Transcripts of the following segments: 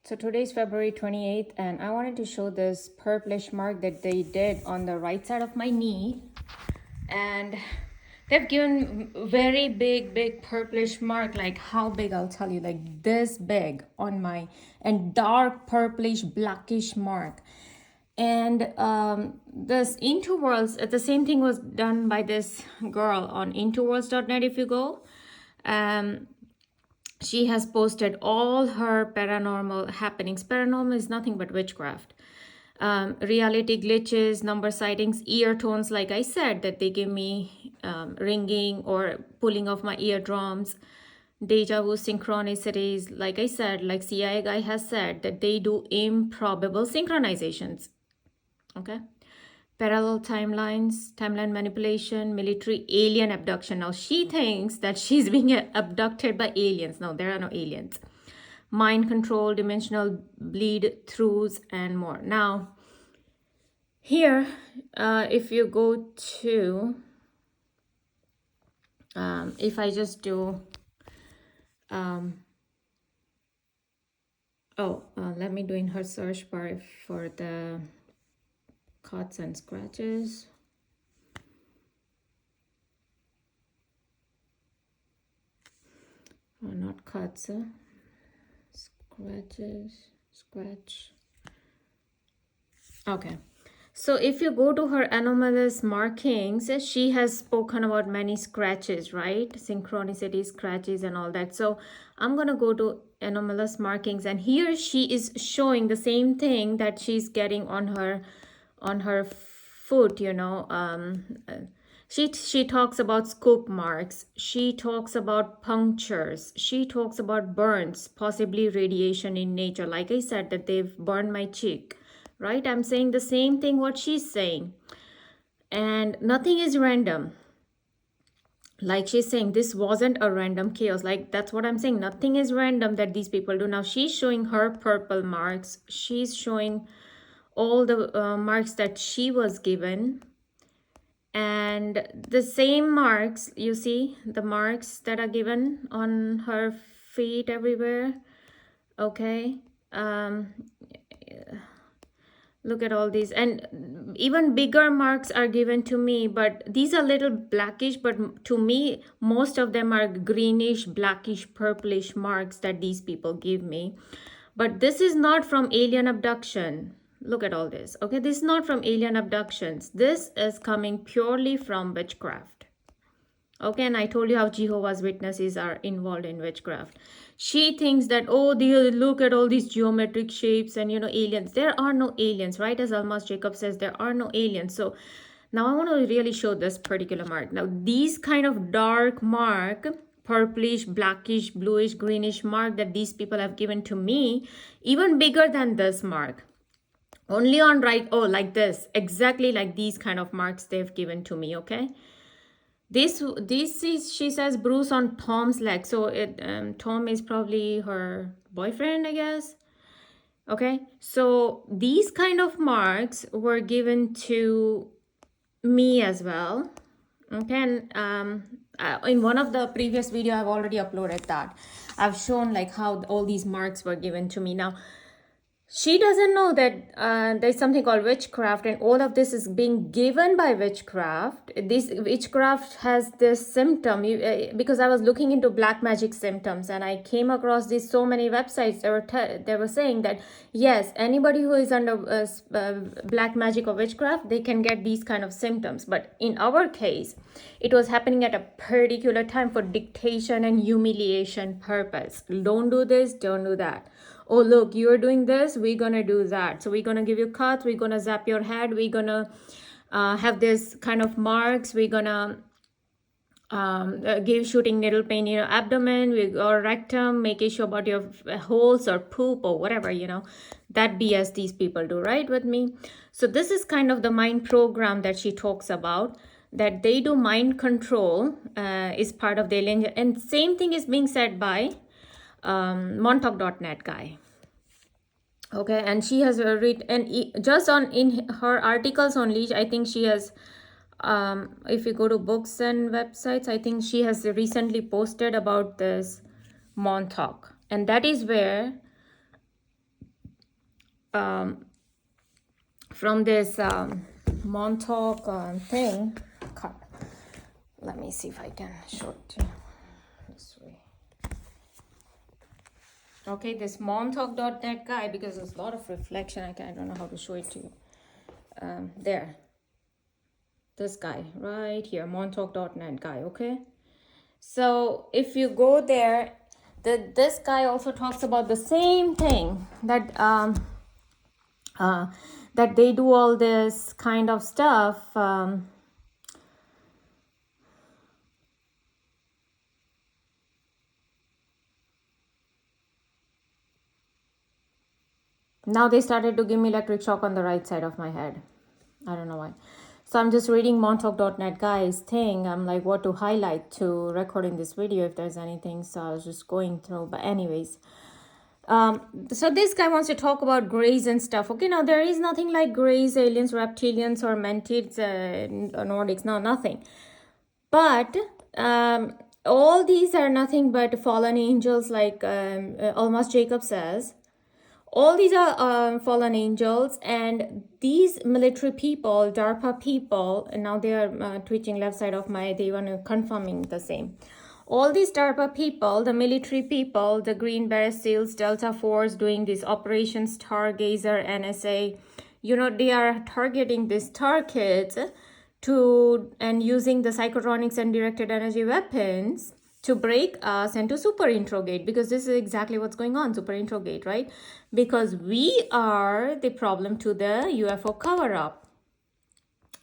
So today's February 28th, and I wanted to show this purplish mark that they did on the right side of my knee. And they've given very big purplish mark, like how big, I'll tell you, like this big on my, and dark purplish blackish mark. And this Into Worlds, the same thing was done by this girl on intoworlds.net. If you go, she has posted all her paranormal happenings. Paranormal is nothing but witchcraft. Reality glitches, number sightings, ear tones, like I said, that they give me ringing or pulling of my eardrums, deja vu synchronicities, like I said, like CIA guy has said, that they do improbable synchronizations. Okay. Parallel timelines, timeline manipulation, military alien abduction. Now she thinks that she's being abducted by aliens. No, there are no aliens. Mind control, dimensional bleed throughs, and more. Now, here, if you go to, if I just do, let me do in her search bar for the cuts and scratches. Oh, not cuts, scratch. Okay. So if you go to her anomalous markings, she has spoken about many scratches, right? Synchronicity, scratches, and all that. So I'm going to go to anomalous markings, and here she is showing the same thing that she's getting on her foot, you know. She talks about scoop marks. She talks about punctures. She talks about burns, possibly radiation in nature. Like I said, that they've burned my cheek, right? I'm saying the same thing what she's saying. And nothing is random. Like she's saying, this wasn't a random chaos. Like that's what I'm saying. Nothing is random that these people do. Now she's showing her purple marks. She's showing all the marks that she was given. And the same marks, you see the marks that are given on her feet everywhere. Okay. Look at all these, and even bigger marks are given to me, but these are little blackish, but to me most of them are greenish, blackish, purplish marks that these people give me. But this is not from alien abduction. Look at all this. Okay, this is not from alien abductions. This is coming purely from witchcraft. Okay, and I told you how Jehovah's Witnesses are involved in witchcraft. She thinks that, oh, they look at all these geometric shapes and, you know, aliens. There are no aliens, right? As Almas Jacob says, there are no aliens. So now I want to really show this particular mark. Now, these kind of dark mark, purplish, blackish, bluish, greenish mark that these people have given to me, even bigger than this mark. Only on right, oh, like this, exactly like these kind of marks they've given to me, okay? This is, she says, bruise on Tom's leg. So Tom is probably her boyfriend, I guess. Okay, so these kind of marks were given to me as well. Okay, and in one of the previous video, I've already uploaded that. I've shown like how all these marks were given to me. Now, she doesn't know that there's something called witchcraft, and all of this is being given by witchcraft. This witchcraft has this symptom, because I was looking into black magic symptoms, and I came across these so many websites that they were saying that yes, anybody who is under black magic or witchcraft, they can get these kind of symptoms. But in our case, it was happening at a particular time for dictation and humiliation purpose. Don't do this, don't do that. Oh, look, you're doing this, we're gonna do that. So we're gonna give you cuts, we're gonna zap your head, we're gonna have this kind of marks, we're gonna give shooting needle pain in your abdomen or rectum, making sure about your holes or poop or whatever, you know, that BS these people do, right, with me. So this is kind of the mind program that she talks about, that they do mind control, is part of the alien. And same thing is being said by Montauk.net guy. Okay, and she has written, and just on in her articles only, I think she has, if you go to books and websites, I think she has recently posted about this Montauk, and that is where from this Montauk thing. Let me see if I can show it to you this way. Okay, this montauk.net guy, because there's a lot of reflection, I don't know how to show it to you. There, this guy right here, montauk.net guy. Okay, so if you go there, this guy also talks about the same thing, that that they do all this kind of stuff. Now they started to give me electric shock on the right side of my head. I don't know why. So I'm just reading montauk.net guy's thing. I'm like, what to highlight to record in this video if there's anything. So I was just going through. But anyways, so this guy wants to talk about grays and stuff. Okay, now there is nothing like grays, aliens, reptilians, or mentids, Nordics. No, nothing. But all these are nothing but fallen angels, like Almas Jacob says. All these are fallen angels, and these military people, DARPA people, and now they are twitching left side of my, they want to confirming the same. All these DARPA people, the military people, the Green Beret SEALs, Delta Force doing these operations, Stargazer, NSA, you know, they are targeting these targets to, and using the psychotronics and directed energy weapons to break us and to super interrogate, because this is exactly what's going on, super interrogate, right? Because we are the problem to the UFO cover-up.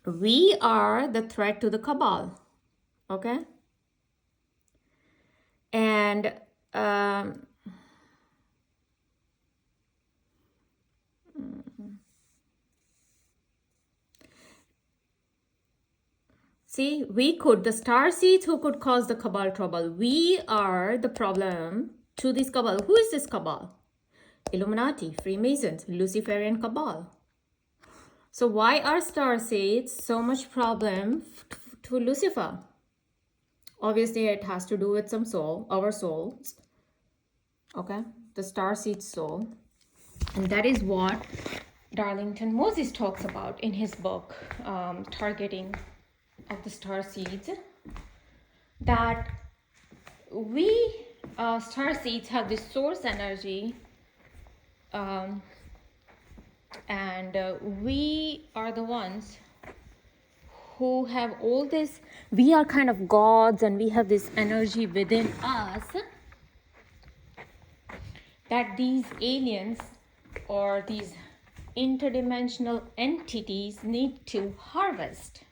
We are the threat to the cabal, okay? And see, we could, the StarSeeds who could cause the cabal trouble. We are the problem to this cabal. Who is this cabal? Illuminati, Freemasons, Luciferian cabal. So why are StarSeeds so much problem to Lucifer? Obviously, it has to do with some soul, our souls. Okay, the StarSeed soul. And that is what Darlington Moses talks about in his book, Targeting of the StarSeeds. That we, StarSeeds, have this source energy, and we are the ones who have all this. We are kind of gods, and we have this energy within us that these aliens or these interdimensional entities need to harvest,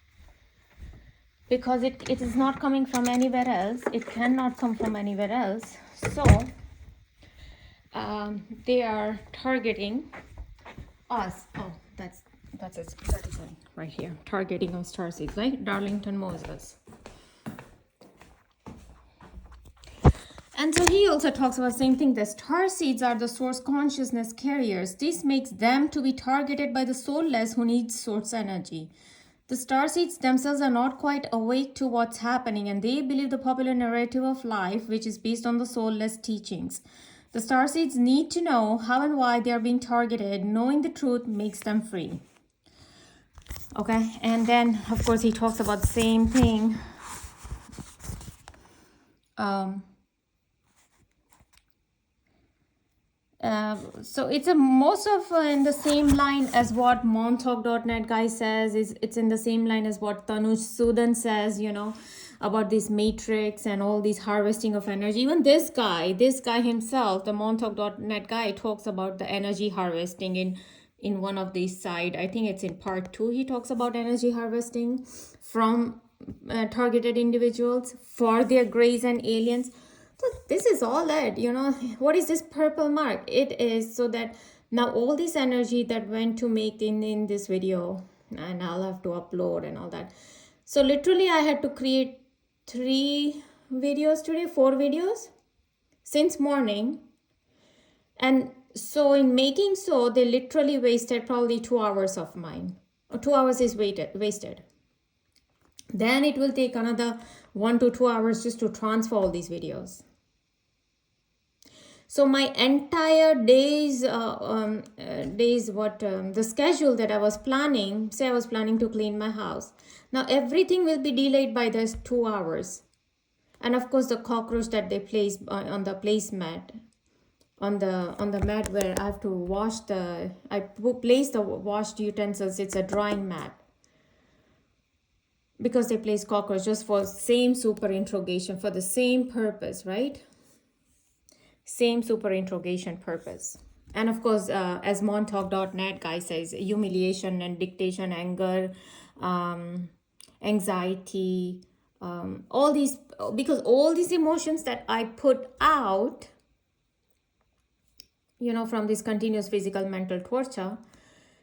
because it is not coming from anywhere else. It cannot come from anywhere else. So they are targeting us. Oh, that is right here, targeting on StarSeeds, right? Darlington Moses. And so he also talks about the same thing, that StarSeeds are the source consciousness carriers. This makes them to be targeted by the soulless who need source energy. The StarSeeds themselves are not quite awake to what's happening, and they believe the popular narrative of life, which is based on the soulless teachings. The StarSeeds need to know how and why they are being targeted. Knowing the truth makes them free. Okay, and then of course he talks about the same thing. So it's a most of in the same line as what montauk.net guy says. It's in the same line as what Tanuj Sudan says, you know, about this matrix and all this harvesting of energy. Even this guy himself, the montauk.net guy, talks about the energy harvesting in one of these side. I think it's in part 2. He talks about energy harvesting from targeted individuals for their grays and aliens. So this is all it, you know. What is this purple mark? It is so that now all this energy that went to make in this video, and I'll have to upload and all that. So literally I had to create 3 videos today, 4 videos since morning. And so in making so, they literally wasted probably 2 hours of mine. 2 hours is wasted. Then it will take another 1 to 2 hours just to transfer all these videos. So my entire the schedule that I was planning, say I was planning to clean my house. Now everything will be delayed by this 2 hours. And of course the cockroach that they place on the placemat, on the mat where I have to wash place the washed utensils. It's a drying mat because they place cockroach just for same super interrogation, for the same purpose, right? Same super interrogation purpose. And of course, as montauk.net guy says, humiliation and dictation, anger, anxiety, all these, because all these emotions that I put out, from this continuous physical mental torture,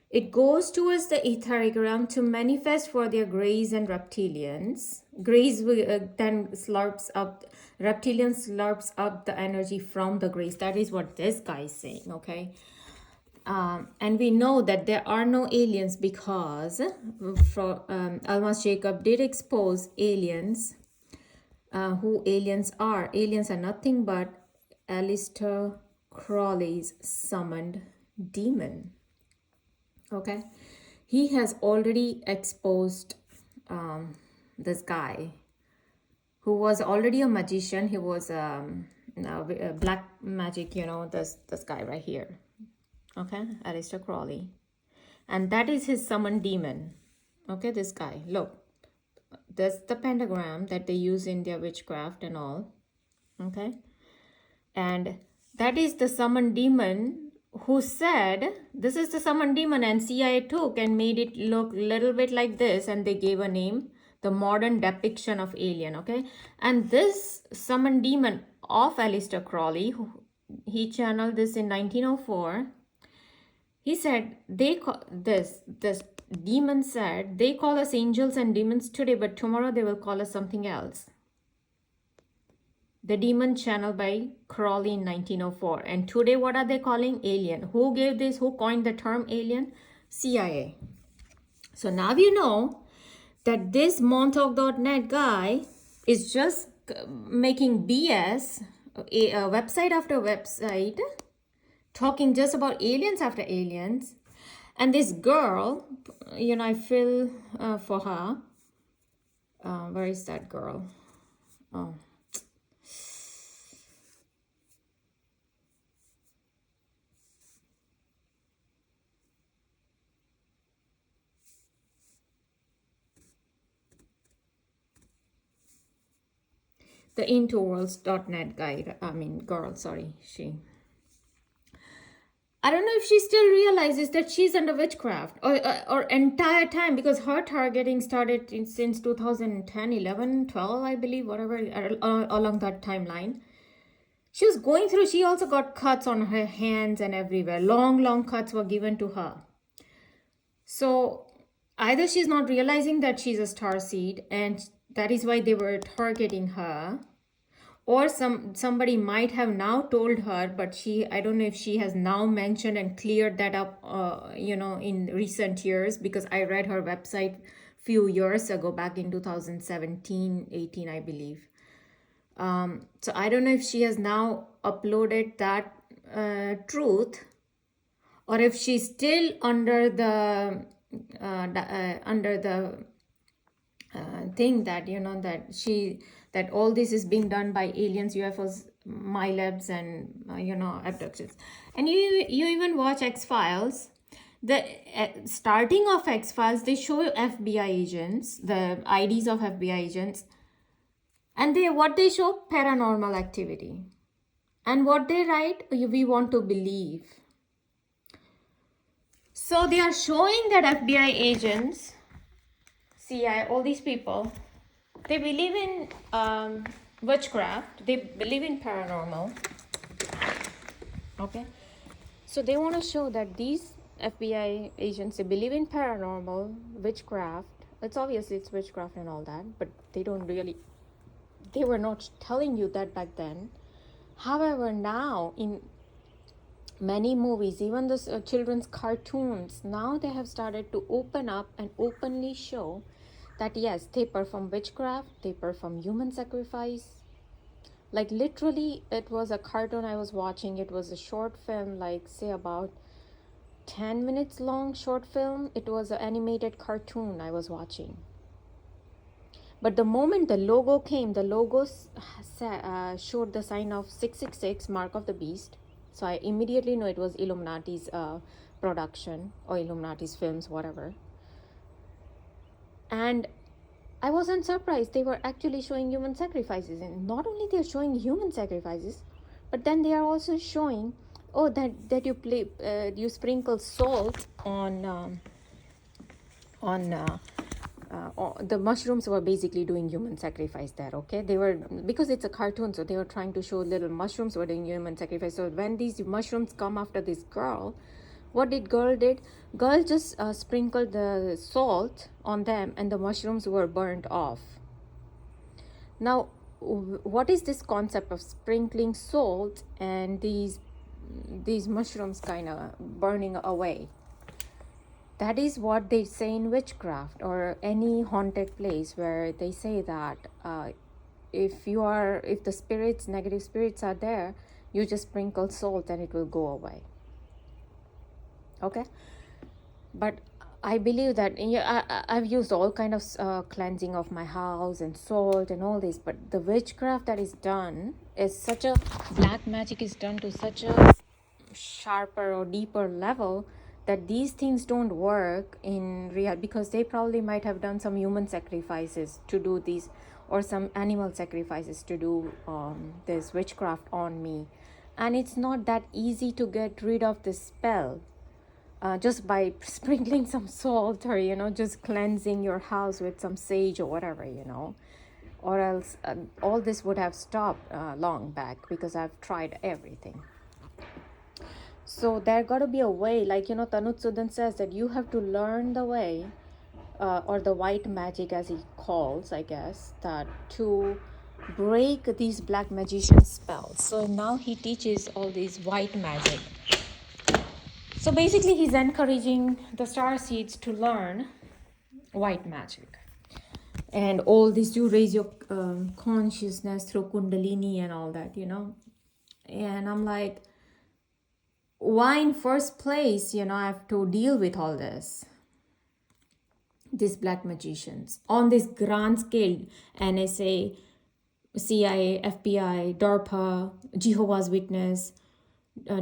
it goes towards the etheric realm to manifest for their greys and reptilians. Greys then slurps up, reptilian slurps up the energy from the greys. That is what this guy is saying, okay? And we know that there are no aliens because Almas Jacob did expose aliens. Who aliens are? Aliens are nothing but Aleister Crowley's summoned demon. Okay, he has already exposed this guy who was already a magician. He was black magic, this guy right here. Okay, Aleister Crowley, and that is his summoned demon. Okay, this guy, look, that's the pentagram that they use in their witchcraft and all. Okay, and that is the summoned demon who said, this is the summoned demon, and CIA took and made it look a little bit like this, and they gave a name, the modern depiction of alien, okay? And this summoned demon of Aleister Crowley, he channeled this in 1904. He said, this demon said, they call us angels and demons today, but tomorrow they will call us something else. The demon channeled by Crowley in 1904. And today, what are they calling? Alien. Who gave this? Who coined the term alien? CIA. So now you know that this montauk.net guy is just making BS, a website after website, talking just about aliens after aliens. And this girl, I feel for her. Where is that girl? Oh. The intoworlds.net guy, girl, sorry, I don't know if she still realizes that she's under witchcraft or entire time, because her targeting started since 2010, 11, 12, I believe, whatever, along that timeline. She was going through, she also got cuts on her hands and everywhere. Long cuts were given to her. So either she's not realizing that she's a starseed and that is why they were targeting her, or somebody might have now told her, but I don't know if she has now mentioned and cleared that up in recent years, because I read her website few years ago, back in 2017, 18, I believe. So I don't know if she has now uploaded that truth, or if she's still under the thing that that all this is being done by aliens, UFOs, MILABs, and abductions. And you even watch X-Files. The starting of X-Files, they show FBI agents, the IDs of FBI agents, and what they show, paranormal activity, and what they write, we want to believe. So they are showing that FBI agents, CIA, all these people, they believe in witchcraft, they believe in paranormal. Okay, so they want to show that these FBI agents, they believe in paranormal, witchcraft. It's witchcraft and all that, but they were not telling you that back then. However, now in many movies, even the children's cartoons, now they have started to open up and openly show that yes, they perform witchcraft, they perform human sacrifice, Like literally, it was a cartoon I was watching. It was a short film, like say about 10 minutes long short film. It was an animated cartoon I was watching. But the moment the logo came, the logos showed the sign of 666, Mark of the Beast. So I immediately know it was Illuminati's production or Illuminati's films, whatever. And I wasn't surprised. They were actually showing human sacrifices. And not only they're showing human sacrifices, but then they are also showing, oh, that you sprinkle salt on the mushrooms were basically doing human sacrifice there. Okay, they were, because it's a cartoon, so they were trying to show little mushrooms were doing human sacrifice. So when these mushrooms come after this girl, what did girl just sprinkled the salt on them and the mushrooms were burnt off. Now what is this concept of sprinkling salt and these mushrooms kind of burning away? That is what they say in witchcraft or any haunted place, where they say that if the spirits, negative spirits are there, you just sprinkle salt and it will go away. Okay, but I believe that I've used all kind of cleansing of my house and salt and all this, but the witchcraft that is done is such a, black magic is done to such a sharper or deeper level that these things don't work in real, because they probably might have done some human sacrifices to do these, or some animal sacrifices to do this witchcraft on me. And it's not that easy to get rid of this spell just by sprinkling some salt, or just cleansing your house with some sage or whatever, or else all this would have stopped long back, because I've tried everything. So there got to be a way, like Tanutsudan says, that you have to learn the way, or the white magic as he calls, I guess, that to break these black magician spells. So now he teaches all these white magic. So basically he's encouraging the StarSeeds to learn white magic. And all this, you raise your consciousness through Kundalini and all that, And I'm like, why in first place, I have to deal with all this? These black magicians on this grand scale, NSA, CIA, FBI, DARPA, Jehovah's Witness,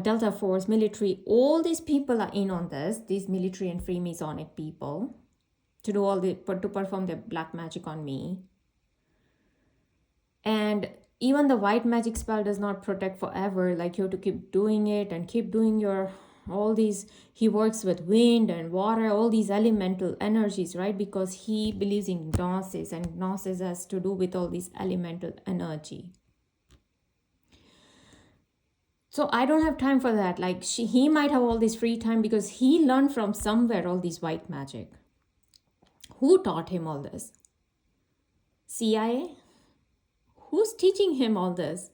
Delta Force, military, all these people are in on this, these military and Freemasonic people, to do to perform their black magic on me. And even the white magic spell does not protect forever. Like, you have to keep doing it and keep doing all these. He works with wind and water, all these elemental energies, right? Because he believes in gnosis, and gnosis has to do with all this elemental energy. So I don't have time for that. Like, he might have all this free time because he learned from somewhere all this white magic. Who taught him all this? CIA? Who's teaching him all this?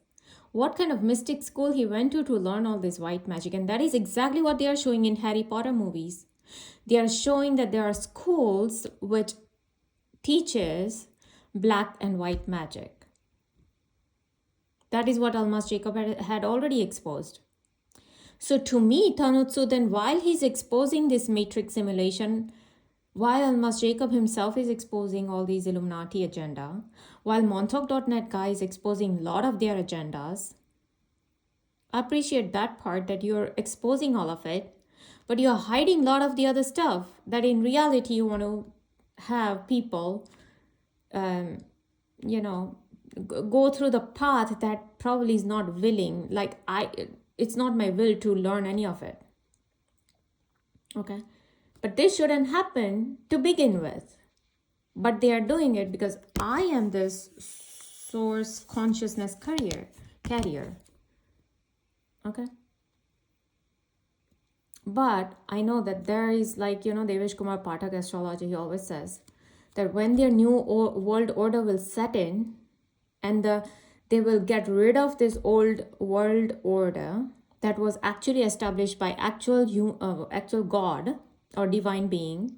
What kind of mystic school he went to learn all this white magic? And that is exactly what they are showing in Harry Potter movies. They are showing that there are schools which teaches black and white magic. That is what Almas Jacob had already exposed. So to me, Tanutsu, then while he's exposing this matrix simulation, while Almas Jacob himself is exposing all these Illuminati agenda, while Montauk.net guy is exposing a lot of their agendas, I appreciate that part, that you're exposing all of it, but you're hiding a lot of the other stuff that in reality you want to have people, go through the path that probably is not willing. Like, it's not my will to learn any of it. Okay. But this shouldn't happen to begin with. But they are doing it because I am this source consciousness carrier. Okay. But I know that there is, like, Devesh Kumar Pathak astrology, he always says that when their new world order will set in, and they will get rid of this old world order that was actually established by actual God or divine being,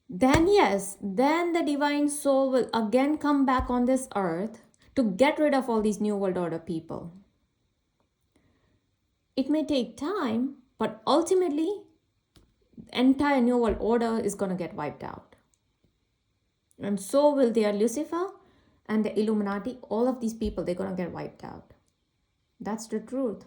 then yes, then the divine soul will again come back on this earth to get rid of all these New World Order people. It may take time, but ultimately, the entire New World Order is going to get wiped out. And so will their Lucifer and the Illuminati. All of these people, they're going to get wiped out. That's the truth.